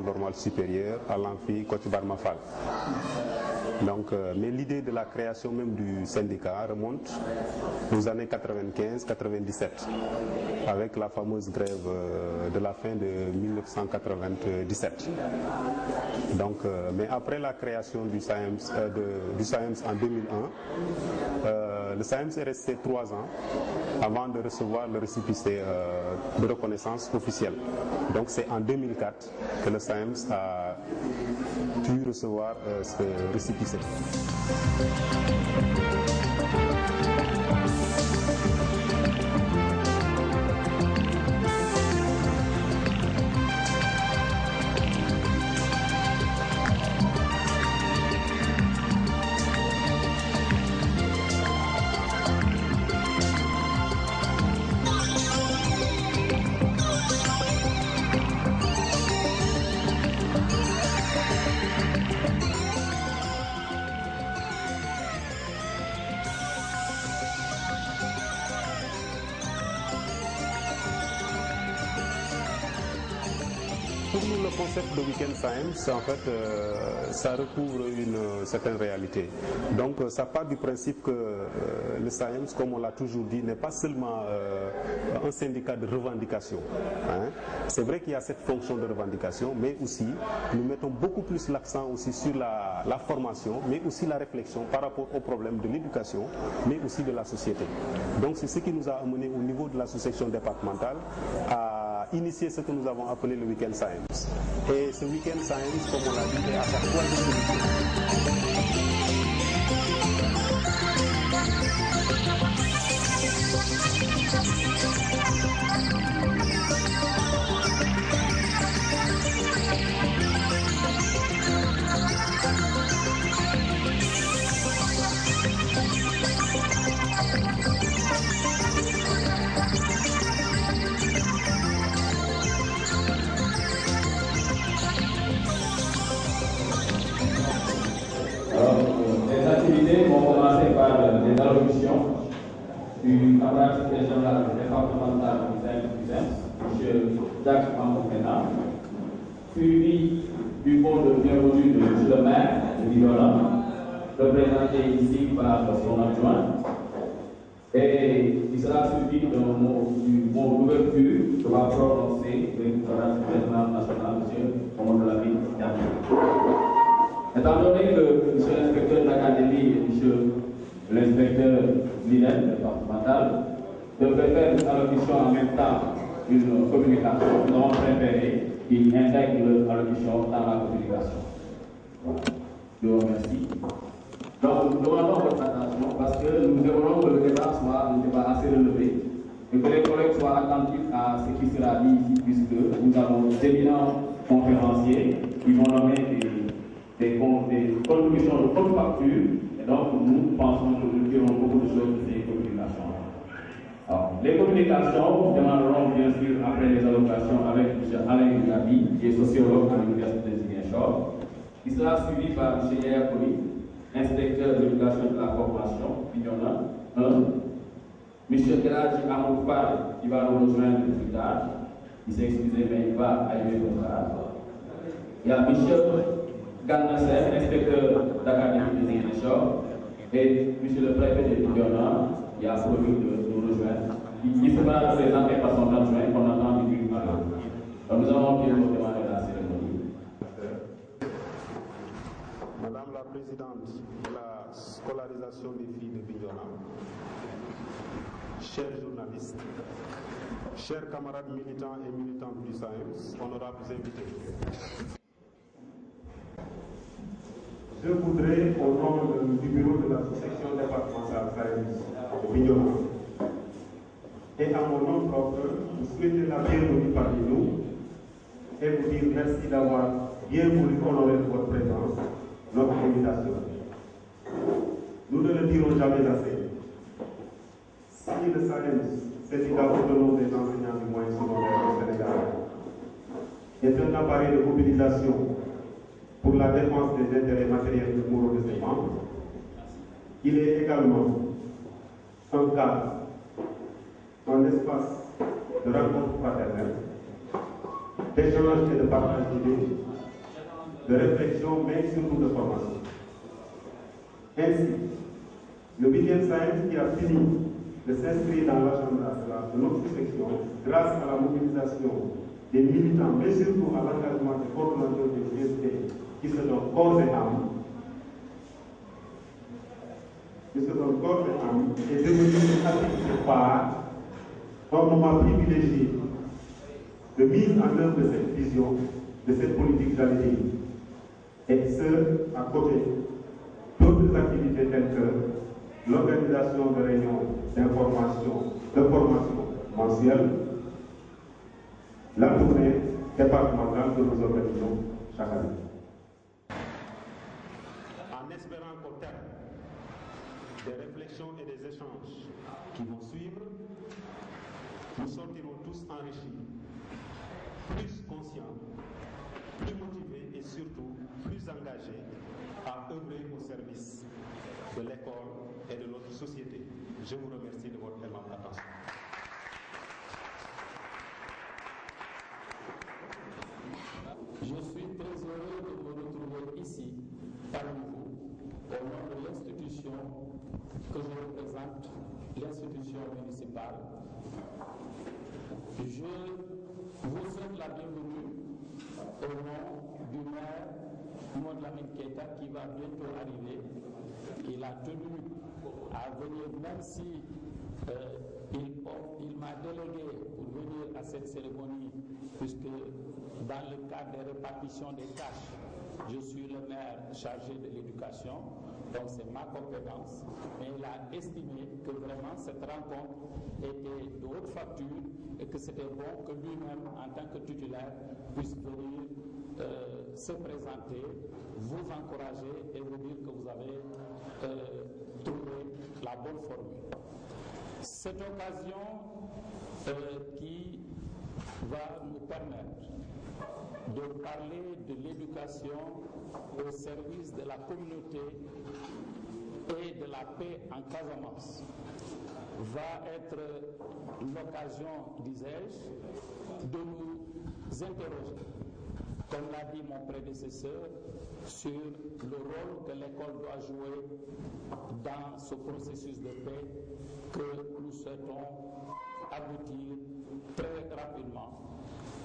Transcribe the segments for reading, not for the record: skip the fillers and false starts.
normale supérieure à l'amphi Kocc Barma Fall. Donc, mais l'idée de la création même du syndicat remonte aux années 95-97, avec la fameuse grève de la fin de 1997. Donc, mais après la création du SAEMS, en 2001, le SAEMS est resté 3 ans avant de recevoir le récépissé de reconnaissance officielle. Donc c'est en 2004 que le SAEMS a pu recevoir ce récépissé. Pour nous, le concept de Week-end SAEMS, en fait, ça recouvre une certaine réalité. Donc, ça part du principe que le SAEMS, comme on l'a toujours dit, n'est pas seulement un syndicat de revendication. Hein. C'est vrai qu'il y a cette fonction de revendication, mais aussi, nous mettons beaucoup plus l'accent aussi sur la formation, mais aussi la réflexion par rapport aux problèmes de l'éducation, mais aussi de la société. Donc, c'est ce qui nous a amené au niveau de l'association départementale à initier ce que nous avons appelé le Week-end SAEMS. Et ce Week-end SAEMS, comme on l'a dit, est à sa troisième édition. Les activités vont commencer par des allocutions du camarade régional départemental du SAEMS, M. Jacques Mamoukena, suivi du mot de bienvenue de M. le maire de Bignona, représenté ici par son adjoint, et il sera suivi du mot d'ouverture que va prononcer le président national, M. Mamadou Lamine Diallo. Étant donné que M. l'inspecteur d'académie et M. l'inspecteur Linen, départemental, devraient faire une allocution en même temps une communication, nous avons préféré qu'ils intègrent l'allocution dans la communication. Voilà. Je vous remercie. Donc, nous demandons votre attention parce que nous aimerons que le débat soit un débat assez relevé et que les collègues soient attentifs à ce qui sera dit ici, puisque nous avons d'éminents conférenciers qui vont nommer des contributions de haute facture, et donc nous pensons que nous dirons beaucoup de choses de ces communications. Alors, les communications démarreront bien sûr après les allocations avec M. Alain Gabi, qui est sociologue à l'Université de Ziguinchor. Il sera suivi par M. Yaya Koli, inspecteur de l'éducation de la formation, Bignona 1. M. Keradji Amour Fall, qui va nous rejoindre plus tard. Il s'est excusé, mais il va arriver plus tard. Il y a M. Gannaser, inspecteur d'académie de Ziguinchor, et M. le préfet de Bignona, qui a promis de nous rejoindre. Il sera représenté par son adjoint qu'on attend du but à l'heure. Donc nous allons bientôt démarrer la cérémonie. Madame la présidente de la scolarisation des filles de Bignona, chers journalistes, chers camarades militants et militantes du SAEMS, honorables invités. Je voudrais, au nom du bureau de l'association départementale SAEMS de Bignona, et à mon nom propre, vous souhaiter la bienvenue parmi nous et vous dire merci d'avoir bien voulu honorer votre présence, notre invitation. Nous ne le dirons jamais assez. Si le SAEMS, syndicat autonome des enseignants du moyen secondaire au Sénégal, est un appareil de mobilisation pour la défense des intérêts matériels et moraux de ses membres, il est également un cadre, un espace de rencontre fraternelle, d'échange et de partage d'idées de réflexion, mais surtout de formation. Ainsi, le 8e SAEMS qui a fini de s'inscrire dans l'agenda de notre section, grâce à la mobilisation des militants, mais surtout à l'engagement des coordonnateurs des ISP qui se donnent corps et âme, est devenu une activité phare, un moment privilégié de mise en œuvre de cette vision, de cette politique d'allié. Et ce, à côté d'autres activités telles que l'organisation de réunions d'information, de formation mensuelle, la tournée départementale que nous organisons chaque année. En espérant qu'au terme des réflexions et des échanges qui vont suivre, nous sortirons tous enrichis, plus conscients, plus motivés et surtout plus engagés à œuvrer au service de l'école et de notre société. Je vous remercie de votre aimable attention. Je suis très heureux de me retrouver ici, parmi vous, au nom de l'institution que je représente, l'institution municipale. Je vous souhaite la bienvenue au nom du maire Mamadou Lamine Keita qui va bientôt arriver. Il a tenu à venir, même si il m'a délégué pour venir à cette cérémonie, puisque dans le cadre des répartitions des tâches, je suis le maire chargé de l'éducation, donc c'est ma compétence, mais il a estimé que vraiment cette rencontre était de haute facture et que c'était bon que lui-même, en tant que titulaire, puisse venir se présenter, vous encourager et vous dire que vous avez trouvé la bonne formule. Cette occasion qui va nous permettre de parler de l'éducation au service de la communauté et de la paix en Casamance va être l'occasion, disais-je, de nous interroger, comme l'a dit mon prédécesseur, sur le rôle que l'école doit jouer dans ce processus de paix que nous souhaitons aboutir très rapidement,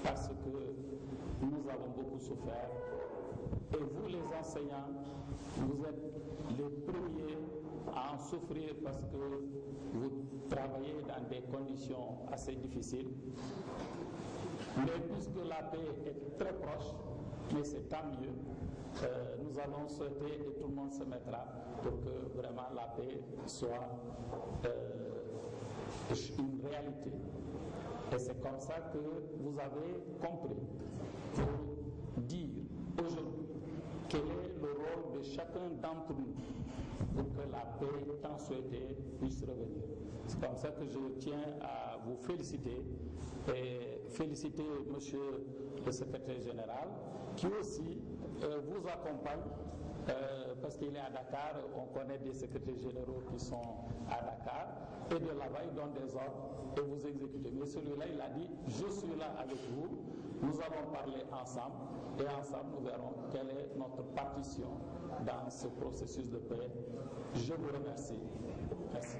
parce que nous avons beaucoup souffert. Et vous, les enseignants, vous êtes les premiers à en souffrir parce que vous travaillez dans des conditions assez difficiles. Mais puisque la paix est très proche, mais c'est tant mieux, nous allons souhaiter et tout le monde se mettra pour que vraiment la paix soit une réalité. Et c'est comme ça que vous avez compris pour dire aujourd'hui quel est le rôle de chacun d'entre nous pour que la paix tant souhaitée puisse revenir. C'est comme ça que je tiens à vous féliciter et féliciter Monsieur le secrétaire général qui aussi vous accompagne parce qu'il est à Dakar, on connaît des secrétaires généraux qui sont à Dakar et de là-bas ils donnent des ordres et vous exécutez. Mais celui-là il a dit je suis là avec vous, nous allons parler ensemble et ensemble nous verrons quelle est notre partition dans ce processus de paix. Je vous remercie. Merci.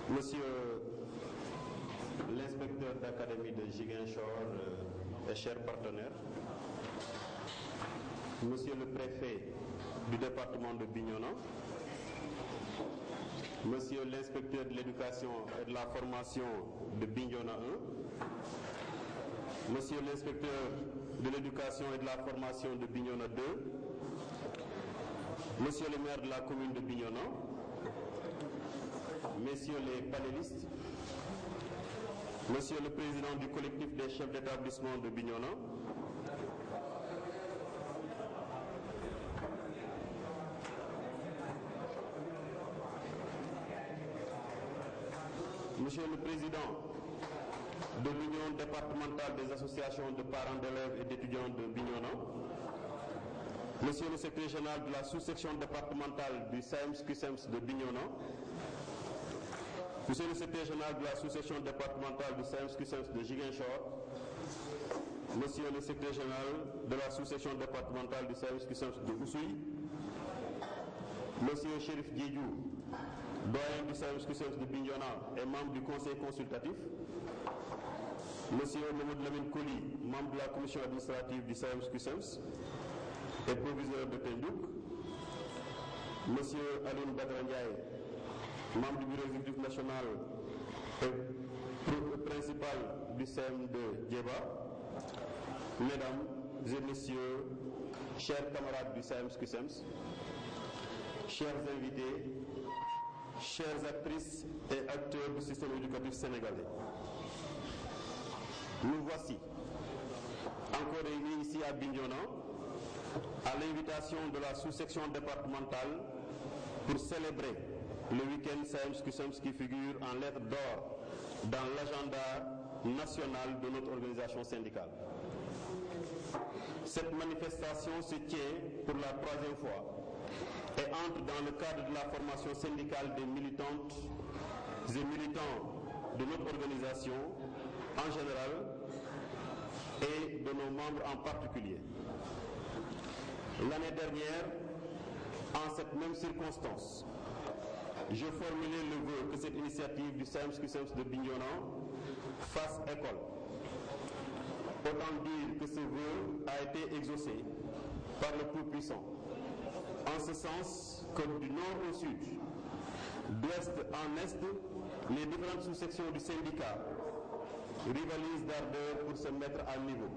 Monsieur l'inspecteur d'académie de Ziguinchor et chers partenaires, Monsieur le préfet du département de Bignona, Monsieur l'inspecteur de l'éducation et de la formation de Bignona 1, Monsieur l'inspecteur de l'éducation et de la formation de Bignona 2, Monsieur le maire de la commune de Bignona, Messieurs les panélistes, Monsieur le président du collectif des chefs d'établissement de Bignona, Monsieur le président de l'Union départementale des associations de parents d'élèves et d'étudiants de Bignona, Monsieur le secrétaire général de la sous-section départementale du SAEMS-CUSEMS de Bignona, Monsieur le secrétaire général de la sous-section départementale du SAEMS-CUSEMS de Ziguinchor, Monsieur le secrétaire général de la sous-section départementale du SAEMS-CUSEMS de Oussouye, Monsieur Chérif Diédiou, doyen du SAEMS-CUSEMS de Bignona et membre du conseil consultatif, Monsieur Mamadou Lamine Koli, membre de la commission administrative du SAEMS-CUSEMS et proviseur de Tendouk, Monsieur Alioune Badara Ndiaye, membre du bureau exécutif national et principal du CEM de Djeba, Mesdames et Messieurs, chers camarades du SAEMS-CUSEMS, chers invités, chères actrices et acteurs du système éducatif sénégalais, nous voici encore réunis ici à Bignona à l'invitation de la sous-section départementale pour célébrer le week-end SAEMS-CUSEMS qui figure en lettres d'or dans l'agenda national de notre organisation syndicale. Cette manifestation se tient pour la troisième fois et entre dans le cadre de la formation syndicale des militantes et militants de notre organisation en général et de nos membres en particulier. L'année dernière, en cette même circonstance, je formulais le vœu que cette initiative du SAEMS-CUSEMS de Bignona fasse école. Autant dire que ce vœu a été exaucé par le Tout-Puissant, en ce sens que du nord au sud, d'ouest en est, les différentes sous-sections du syndicat rivalisent d'ardeur pour se mettre à niveau.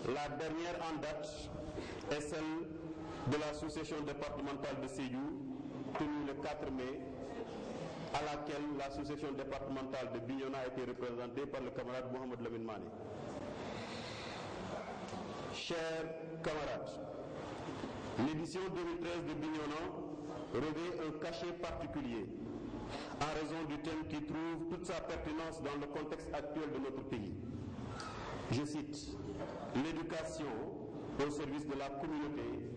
La dernière en date est celle de la sous-section départementale de Sédhiou, tenue le 4 mai, à laquelle la sous-section départementale de Bignona a été représentée par le camarade Mohamed Lamine Mané. Chers camarades, l'édition 2013 de Bignona revêt un cachet particulier en raison du thème qui trouve toute sa pertinence dans le contexte actuel de notre pays. Je cite, l'éducation au service de la communauté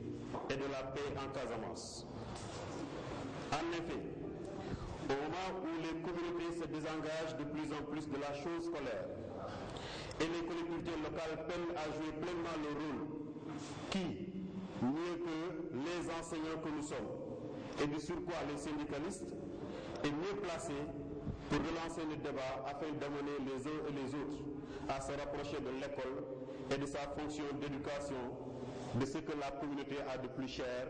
et de la paix en Casamance. En effet, au moment où les communautés se désengagent de plus en plus de la chose scolaire et les collectivités locales peinent à jouer pleinement leur rôle, qui, mieux que les enseignants que nous sommes, et de surcroît les syndicalistes, est mieux placé pour relancer le débat afin d'amener les uns et les autres à se rapprocher de l'école et de sa fonction d'éducation, de ce que la communauté a de plus cher,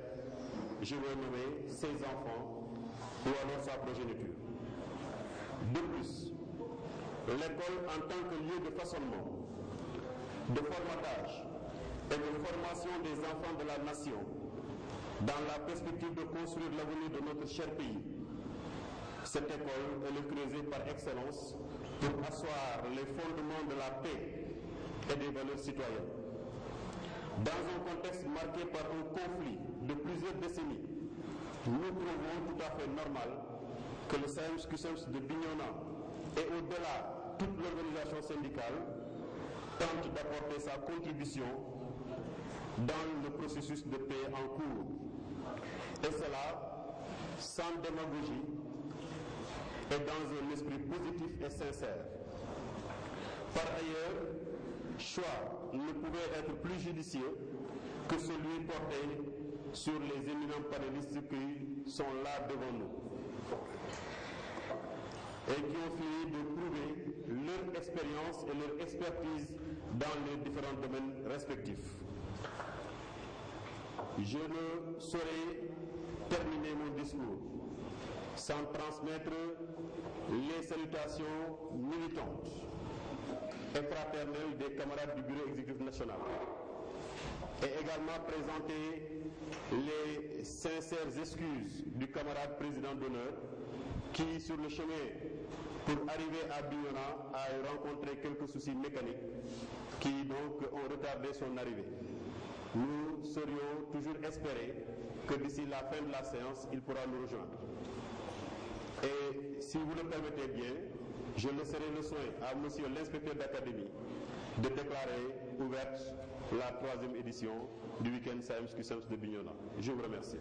je veux nommer ses enfants ou alors sa progéniture. De plus, l'école en tant que lieu de façonnement, de formatage et de formation des enfants de la nation, dans la perspective de construire l'avenir de notre cher pays, cette école est le creuset par excellence pour asseoir les fondements de la paix et des valeurs citoyennes. Dans un contexte marqué par un conflit de plusieurs décennies, nous trouvons tout à fait normal que le SAEMS-CUSEMS de Bignona et au-delà toute l'organisation syndicale tente d'apporter sa contribution dans le processus de paix en cours. Et cela sans démagogie et dans un esprit positif et sincère. Par ailleurs, choix ne pouvait être plus judicieux que celui porté sur les éminents panélistes qui sont là devant nous et qui ont fini de prouver leur expérience et leur expertise dans les différents domaines respectifs. Je ne saurais terminer mon discours sans transmettre les salutations militantes et fraternelles des camarades du bureau exécutif national et également présenter les sincères excuses du camarade président d'honneur qui, sur le chemin pour arriver à Bignona, a rencontré quelques soucis mécaniques qui donc ont retardé son arrivée. Nous serions toujours espérés que d'ici la fin de la séance, il pourra nous rejoindre. Et si vous le permettez bien, je laisserai le soin à monsieur l'inspecteur d'académie de déclarer ouverte la 3e édition du week-end SAEMS-CUSEMS de Bignona. Je vous remercie.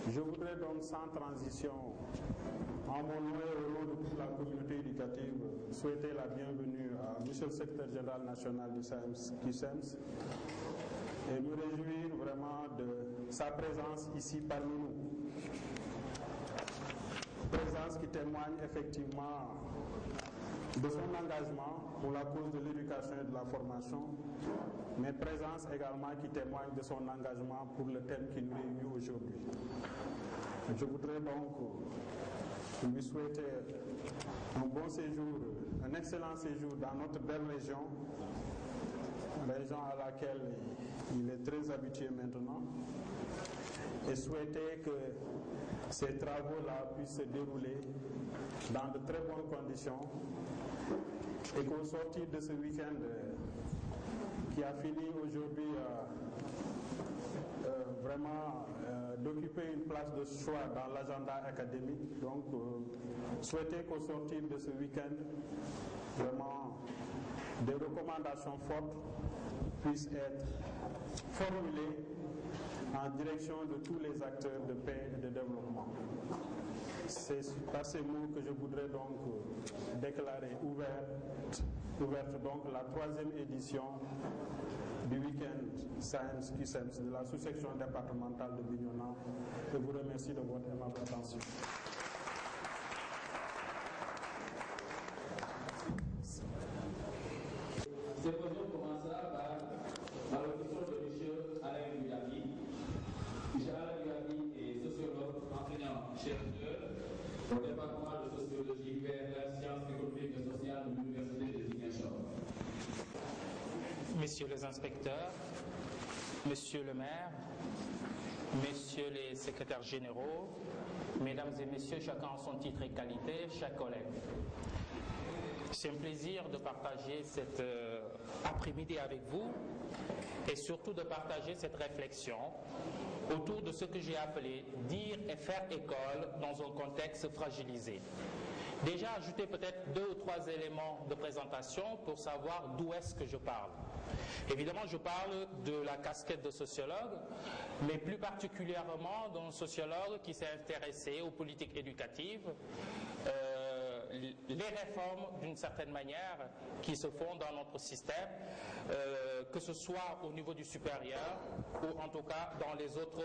Je voudrais donc sans transition, en mon nom et au nom de toute la communauté éducative, souhaiter la bienvenue à Monsieur le Secrétaire général national du QCEMS et me réjouir vraiment de sa présence ici parmi nous. Présence qui témoigne effectivement de son engagement pour la cause de l'éducation et de la formation, mais présence également qui témoigne de son engagement pour le thème qui nous réunit aujourd'hui. Je voudrais donc lui souhaiter un bon séjour, un excellent séjour dans notre belle région à laquelle il est très habitué maintenant, et souhaiter que ces travaux-là puissent se dérouler dans de très bonnes conditions et qu'au sortir de ce week-end qui a fini aujourd'hui vraiment d'occuper une place de choix dans l'agenda académique, donc souhaiter qu'au sortir de ce week-end, vraiment des recommandations fortes puissent être formulées en direction de tous les acteurs de paix et de développement. C'est par ces mots que je voudrais donc déclarer ouverte donc la 3e édition du week-end Science QCEMS de la sous-section départementale de Bignona. Je vous remercie de votre aimable attention. Cette réunion commencera par l'audition de M. Alain Gouyabi. M. Alain Gouyabi est sociologue, enseignant-chercheur au département de sociologie vers sciences économiques et sociales de l'Université de Ziguinchor. Messieurs les inspecteurs, Monsieur le maire, Messieurs les secrétaires généraux, Mesdames et Messieurs, chacun en son titre et qualité, chers collègues. C'est un plaisir de partager cet après-midi avec vous et surtout de partager cette réflexion autour de ce que j'ai appelé dire et faire école dans un contexte fragilisé. Déjà ajouter peut-être 2 ou 3 éléments de présentation pour savoir d'où est-ce que je parle. Évidemment, je parle de la casquette de sociologue, mais plus particulièrement d'un sociologue qui s'est intéressé aux politiques éducatives, les réformes d'une certaine manière qui se font dans notre système, que ce soit au niveau du supérieur ou en tout cas dans les autres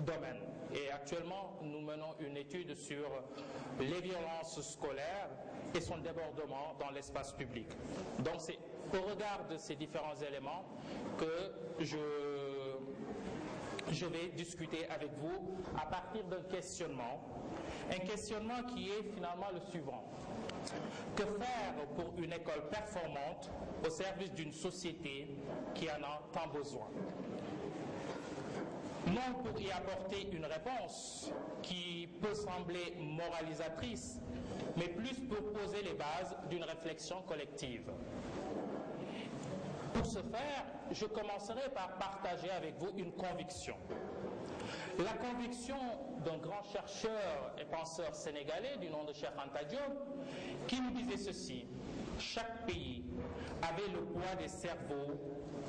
domaines. Et actuellement, nous menons une étude sur les violences scolaires et son débordement dans l'espace public. Donc c'est au regard de ces différents éléments que je vais discuter avec vous à partir d'un questionnement qui est finalement le suivant. Que faire pour une école performante au service d'une société qui en a tant besoin? Non pour y apporter une réponse qui peut sembler moralisatrice, mais plus pour poser les bases d'une réflexion collective. Pour ce faire, je commencerai par partager avec vous une conviction. La conviction d'un grand chercheur et penseur sénégalais du nom de Cheikh Anta Diop qui nous disait ceci: chaque pays avait le poids des cerveaux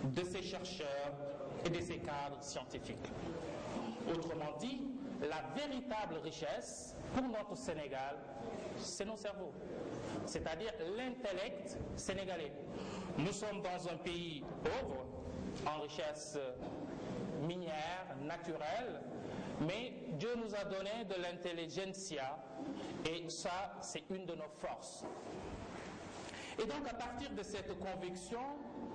de ses chercheurs et de ses cadres scientifiques. Autrement dit, la véritable richesse pour notre Sénégal, c'est nos cerveaux, c'est-à-dire l'intellect sénégalais. Nous sommes dans un pays pauvre, en richesse minière, naturelle, mais Dieu nous a donné de l'intelligentsia et ça, c'est une de nos forces. Et donc, à partir de cette conviction,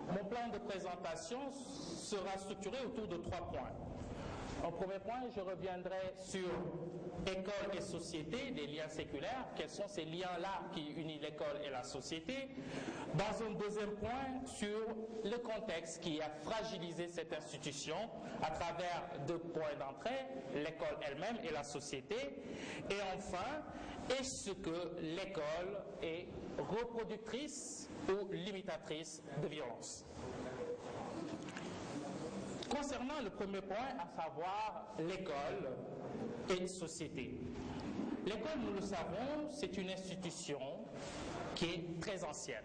mon plan de présentation sera structuré autour de 3 points. En premier point, je reviendrai sur école et société, des liens séculaires, quels sont ces liens-là qui unissent l'école et la société. Dans un deuxième point, sur le contexte qui a fragilisé cette institution à travers 2 points d'entrée, l'école elle-même et la société. Et enfin, est-ce que l'école est reproductrice ou limitatrice de violence? Concernant le premier point, à savoir l'école et société. L'école, nous le savons, c'est une institution qui est très ancienne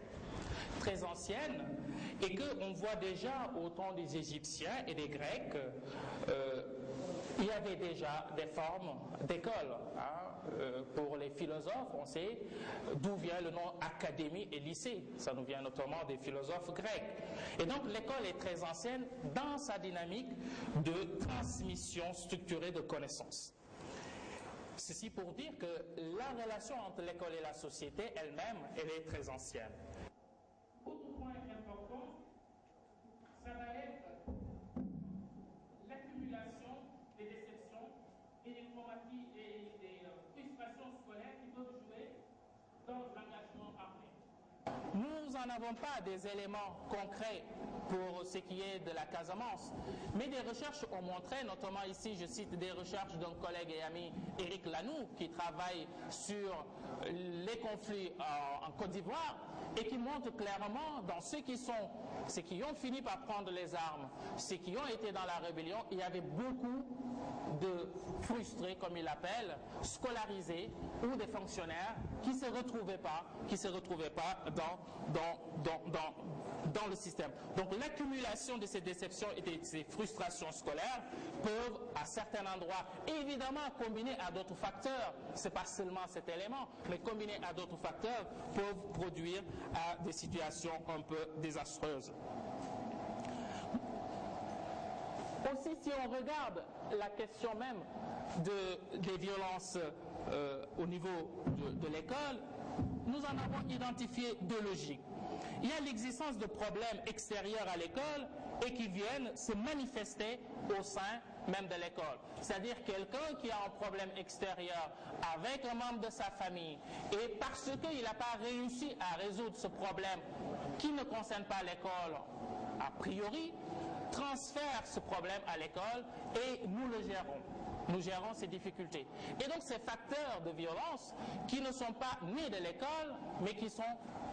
et qu'on voit déjà au temps des Égyptiens et des Grecs Il y avait déjà des formes d'école. Pour les philosophes, on sait d'où vient le nom académie et lycée. Ça nous vient notamment des philosophes grecs. Et donc l'école est très ancienne dans sa dynamique de transmission structurée de connaissances. Ceci pour dire que la relation entre l'école et la société elle-même, elle est très ancienne. Autre point important, ça va être l'accumulation des déceptions et des traumatismes et des frustrations scolaires qui peuvent jouer dans l'engagement armé. Nous n'en avons pas des éléments concrets pour ce qui est de la Casamance, mais des recherches ont montré, notamment ici je cite des recherches d'un collègue et ami Éric Lanoux qui travaille sur les conflits en Côte d'Ivoire et qui montre clairement dans ceux qui ont fini par prendre les armes, ceux qui ont été dans la rébellion, il y avait beaucoup de frustrés, comme il l'appelle, scolarisés ou des fonctionnaires qui ne se retrouvaient pas dans le système. Donc l'accumulation de ces déceptions et de ces frustrations scolaires peuvent, à certains endroits, évidemment combinés à d'autres facteurs, ce n'est pas seulement cet élément, mais combinés à d'autres facteurs, peuvent produire à des situations un peu désastreuses. Aussi, si on regarde la question même des violences au niveau de l'école, nous en avons identifié deux logiques. Il y a l'existence de problèmes extérieurs à l'école et qui viennent se manifester au sein même de l'école. C'est-à-dire quelqu'un qui a un problème extérieur avec un membre de sa famille et parce qu'il n'a pas réussi à résoudre ce problème qui ne concerne pas l'école a priori, transfère ce problème à l'école et nous le gérons. Nous gérons ces difficultés. Et donc ces facteurs de violence qui ne sont pas nés de l'école, mais qui sont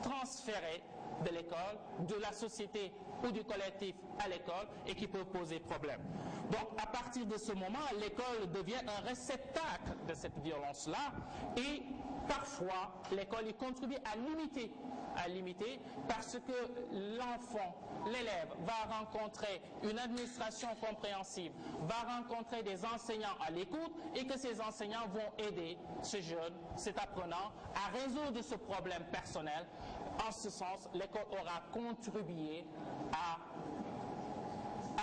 transférés de l'école, de la société ou du collectif à l'école et qui peuvent poser problème. Donc à partir de ce moment, l'école devient un réceptacle de cette violence-là et parfois l'école y contribue à limiter parce que l'enfant, l'élève va rencontrer une administration compréhensive, va rencontrer des enseignants à l'écoute et que ces enseignants vont aider ce jeune, cet apprenant à résoudre ce problème personnel. En ce sens, l'école aura contribué à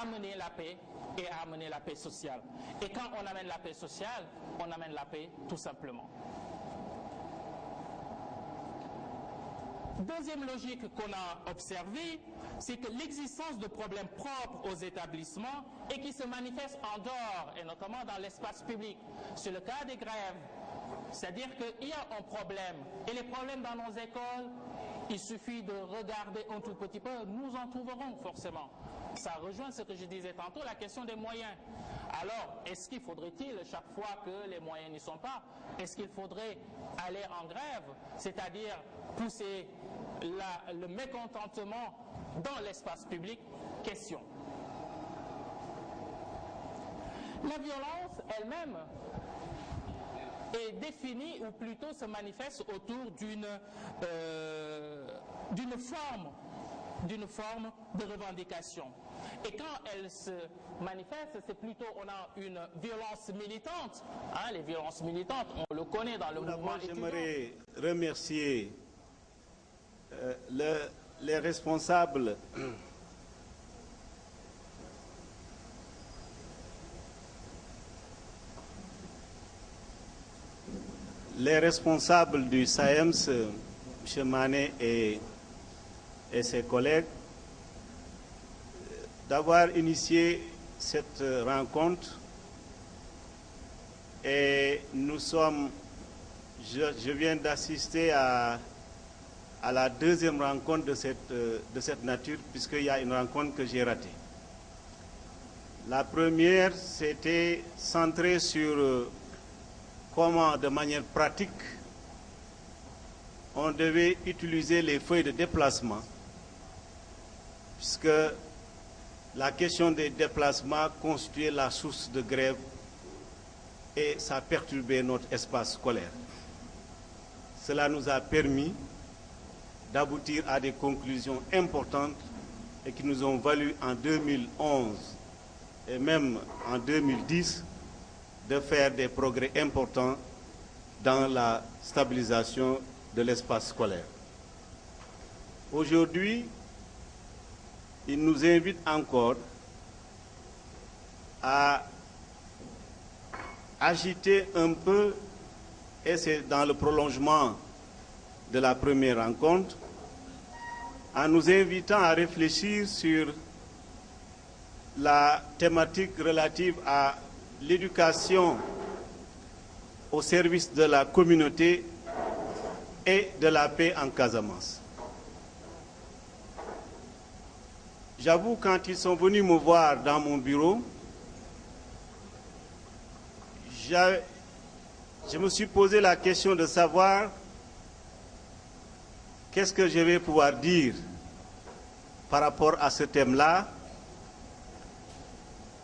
amener la paix et à amener la paix sociale. Et quand on amène la paix sociale, on amène la paix tout simplement. Deuxième logique qu'on a observée, c'est que l'existence de problèmes propres aux établissements et qui se manifestent en dehors, et notamment dans l'espace public. C'est le cas des grèves. C'est-à-dire qu'il y a un problème. Et les problèmes dans nos écoles, il suffit de regarder un tout petit peu, nous en trouverons forcément. Ça rejoint ce que je disais tantôt, la question des moyens. Alors, est-ce qu'il faudrait-il, chaque fois que les moyens n'y sont pas, est-ce qu'il faudrait aller en grève, c'est-à-dire pousser le mécontentement dans l'espace public? Question. La violence elle-même est définie, ou plutôt se manifeste autour d'une forme de revendication. Et quand elle se manifeste, c'est plutôt, on a une violence militante. Les violences militantes, on le connaît dans le mouvement étudiant. J'aimerais remercier les responsables du SAEMS, M. Mané et ses collègues, d'avoir initié cette rencontre. Et nous sommes, je viens d'assister à la deuxième rencontre de cette nature, puisqu'il y a une rencontre que j'ai ratée. La première, c'était centré sur comment, de manière pratique, on devait utiliser les feuilles de déplacement, puisque la question des déplacements constituait la source de grève et ça perturbait notre espace scolaire. Cela nous a permis d'aboutir à des conclusions importantes et qui nous ont valu en 2011 et même en 2010 de faire des progrès importants dans la stabilisation de l'espace scolaire. Aujourd'hui, il nous invite encore à agiter un peu, et c'est dans le prolongement de la première rencontre, en nous invitant à réfléchir sur la thématique relative à l'éducation au service de la communauté et de la paix en Casamance. J'avoue, quand ils sont venus me voir dans mon bureau, je me suis posé la question de savoir qu'est-ce que je vais pouvoir dire par rapport à ce thème-là.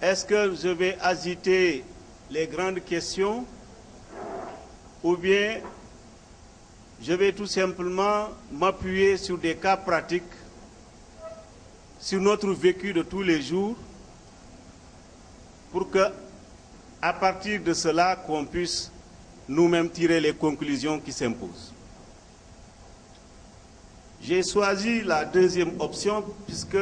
Est-ce que je vais agiter les grandes questions ou bien je vais tout simplement m'appuyer sur des cas pratiques, sur notre vécu de tous les jours, pour que, à partir de cela, qu'on puisse nous-mêmes tirer les conclusions qui s'imposent. J'ai choisi la deuxième option puisque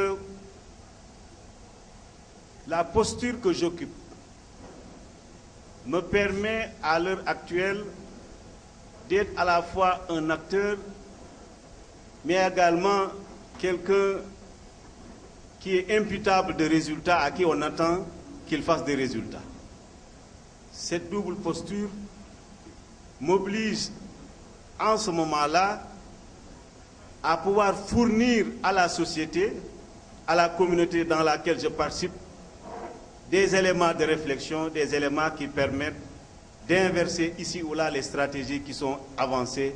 la posture que j'occupe me permet à l'heure actuelle d'être à la fois un acteur, mais également quelqu'un qui est imputable de résultats, à qui on attend qu'il fasse des résultats. Cette double posture m'oblige en ce moment-là à pouvoir fournir à la société, à la communauté dans laquelle je participe, des éléments de réflexion, des éléments qui permettent d'inverser ici ou là les stratégies qui sont avancées